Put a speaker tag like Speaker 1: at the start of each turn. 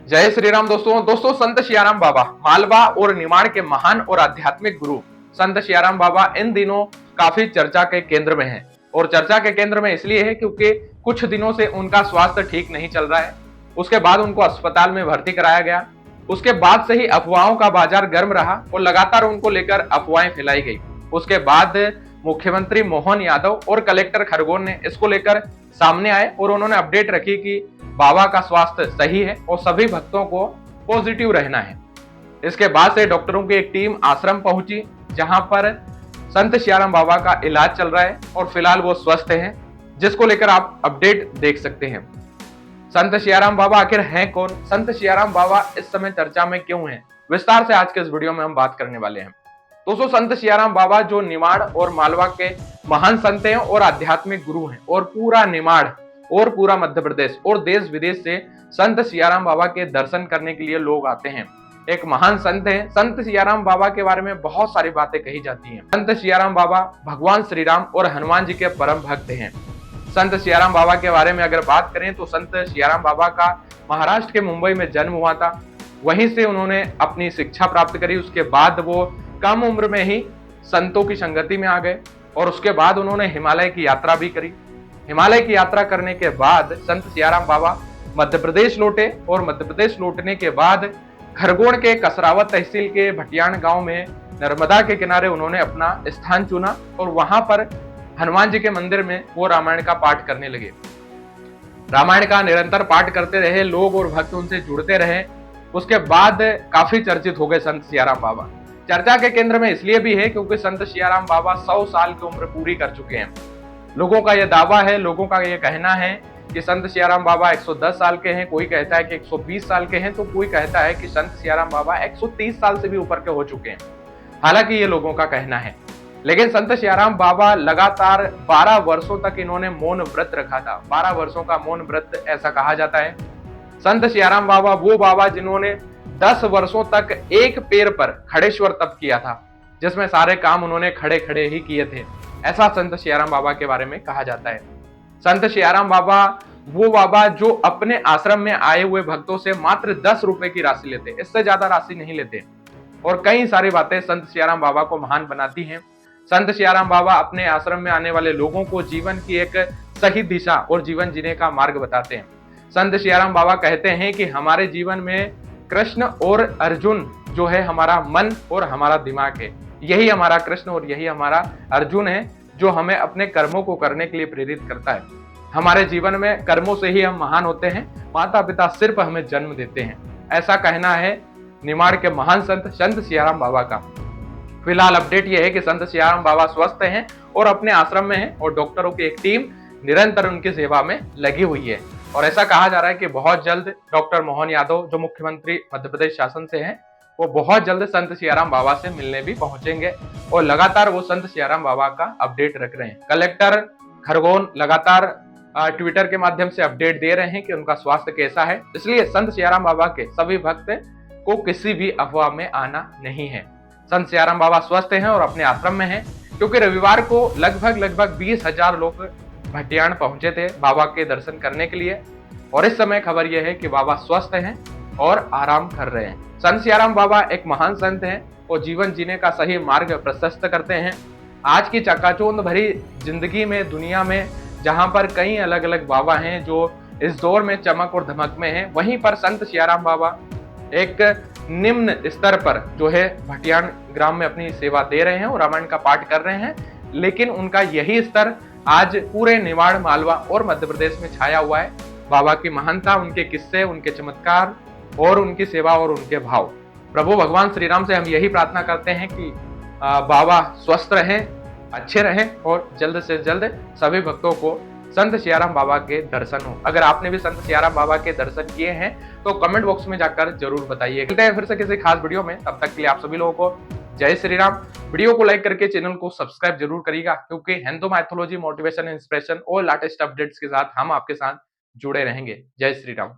Speaker 1: जय श्री राम दोस्तों संत सियाराम बाबा मालवा और निमाड़ के महान और आध्यात्मिक गुरु संत सियाराम बाबा इन दिनों काफी चर्चा के केंद्र में हैं। और चर्चा के केंद्र में इसलिए है क्योंकि कुछ दिनों से उनका स्वास्थ्य ठीक नहीं चल रहा है। उसके बाद उनको अस्पताल में भर्ती कराया गया। उसके बाद से ही अफवाहों का बाजार गर्म रहा और लगातार उनको लेकर अफवाहें फैलाई गई। उसके बाद मुख्यमंत्री मोहन यादव और कलेक्टर खरगोन ने इसको लेकर सामने आए और उन्होंने अपडेट रखी कि बाबा का स्वास्थ्य सही है और सभी भक्तों को पॉजिटिव रहना है। इसके बाद से डॉक्टरों की एक टीम आश्रम पहुंची, जहां पर संत सियाराम बाबा का इलाज चल रहा है और फिलहाल वो स्वस्थ हैं, जिसको लेकर आप अपडेट देख सकते हैं। संत सियाराम बाबा आखिर हैं कौन? संत सियाराम बाबा इस समय चर्चा में क्यों हैं? विस्तार से आज के इस वीडियो में हम बात करने वाले हैं। दोस्तों, संत सियाराम बाबा जो निमाड़ और मालवा के महान संत हैं और आध्यात्मिक गुरु हैं, और पूरा निमाड़ और पूरा मध्य प्रदेश और देश विदेश से संत सियाराम बाबा के दर्शन करने के लिए लोग आते हैं। एक महान संत हैं। संत सियाराम बाबा के बारे में बहुत सारी बातें कही जाती हैं। संत सियाराम बाबा भगवान श्री राम और हनुमान जी के परम भक्त हैं। संत सियाराम बाबा के बारे में अगर बात करें तो संत सियाराम बाबा का महाराष्ट्र के मुंबई में जन्म हुआ था। वहीं से उन्होंने अपनी शिक्षा प्राप्त करी। उसके बाद वो कम उम्र में ही संतों की संगति में आ गए और उसके बाद उन्होंने हिमालय की यात्रा भी करी। हिमालय की यात्रा करने के बाद संत सियाराम बाबा मध्य प्रदेश लौटे और मध्य प्रदेश लौटने के बाद खरगोन के कसरावत तहसील के भटियाण गांव में नर्मदा के किनारे उन्होंने अपना स्थान चुना और वहां पर हनुमान जी के मंदिर में वो रामायण का पाठ करने लगे। रामायण का निरंतर पाठ करते रहे लोग और भक्त उनसे जुड़ते रहे। उसके बाद काफी चर्चित हो गए संत सियाराम बाबा। चर्चा के केंद्र में इसलिए भी है क्योंकि संत सियाराम बाबा 100 साल की उम्र पूरी कर चुके हैं। लोगों का यह दावा है, लोगों का यह कहना है कि संत सियाराम बाबा 110 साल के हैं, कोई कहता है कि 120 साल के हैं, तो कोई कहता है कि संत सियाराम बाबा 130 साल से भी ऊपर के हो चुके हैं। हालांकि ये लोगों का कहना है, लेकिन संत सियाराम बाबा लगातार 12 वर्षों तक इन्होंने मौन व्रत रखा था। 12 वर्षों का मौन व्रत ऐसा कहा जाता है। संत सियाराम बाबा वो बाबा जिन्होंने 10 वर्षों तक एक पैर पर खड़ेश्वर तप किया था, जिसमें सारे काम उन्होंने खड़े खड़े ही किए थे। ऐसा संत सियाराम बाबा के बारे में कहा जाता है। संत सियाराम बाबा वो बाबा जो अपने आश्रम में आए हुए भक्तों से मात्र 10 रुपए की राशि लेते, इससे ज्यादा राशि नहीं लेते। और कई सारी बातें संत सियाराम बाबा को महान बनाती हैं। संत सियाराम बाबा अपने आश्रम में आने वाले लोगों को जीवन की एक सही दिशा और जीवन जीने का मार्ग बताते हैं। संत सियाराम बाबा कहते हैं कि हमारे जीवन में कृष्ण और अर्जुन जो है हमारा मन और हमारा दिमाग है। यही हमारा कृष्ण और यही हमारा अर्जुन है जो हमें अपने कर्मों को करने के लिए प्रेरित करता है। हमारे जीवन में कर्मों से ही हम महान होते हैं। माता पिता सिर्फ हमें जन्म देते हैं। ऐसा कहना है निमाड़ के महान संत सियाराम बाबा का। फिलहाल अपडेट यह है कि संत सियाराम बाबा स्वस्थ हैं और अपने आश्रम में हैं और डॉक्टरों की एक टीम निरंतर उनकी सेवा में लगी हुई है। और ऐसा कहा जा रहा है कि बहुत जल्द डॉक्टर मोहन यादव जो मुख्यमंत्री मध्य प्रदेश शासन से हैं, वो बहुत जल्द संत सियाराम बाबा से मिलने भी पहुंचेंगे और लगातार वो संत सियाराम बाबा का अपडेट रख रहे हैं। कलेक्टर खरगोन लगातार ट्विटर के माध्यम से अपडेट दे रहे हैं कि उनका स्वास्थ्य कैसा है। इसलिए संत सियाराम बाबा के सभी भक्त को किसी भी अफवाह में आना नहीं है। संत सियाराम बाबा स्वस्थ हैं और अपने आश्रम में हैं, क्योंकि रविवार को लगभग 20,000 लोग भटियाण पहुंचे थे बाबा के दर्शन करने के लिए। और इस समय खबर यह है कि बाबा स्वस्थ हैं और आराम कर रहे हैं। संत सियाराम बाबा एक महान संत हैं और जीवन जीने का सही मार्ग प्रशस्त करते हैं। आज की चकाचौंध भरी जिंदगी में, दुनिया में, जहां पर कई अलग अलग बाबा हैं जो इस दौर में चमक और धमक में हैं, वहीं पर संत सियाराम बाबा एक निम्न स्तर पर जो है भटियाण ग्राम में अपनी सेवा दे रहे हैं और रामायण का पाठ कर रहे हैं। लेकिन उनका यही स्तर आज पूरे निमाड़, मालवा और मध्य प्रदेश में छाया हुआ है। बाबा की महानता, उनके किस्से, उनके चमत्कार और उनकी सेवा और उनके भाव। प्रभु भगवान श्री राम से हम यही प्रार्थना करते हैं कि बाबा स्वस्थ रहें, अच्छे रहें और जल्द से जल्द सभी भक्तों को संत सियाराम बाबा के दर्शन हो। अगर आपने भी संत सियाराम बाबा के दर्शन किए हैं तो कमेंट बॉक्स में जाकर जरूर बताइए। मिलते हैं फिर से किसी खास वीडियो में, तब तक के लिए आप सभी लोगों को जय श्री राम। वीडियो को लाइक करके चैनल को सब्सक्राइब जरूर करिएगा, क्योंकि हिंदू माइथोलॉजी, मोटिवेशन, इंस्पिरेशन और लेटेस्ट अपडेट्स के साथ हम आपके साथ जुड़े रहेंगे। जय श्री राम।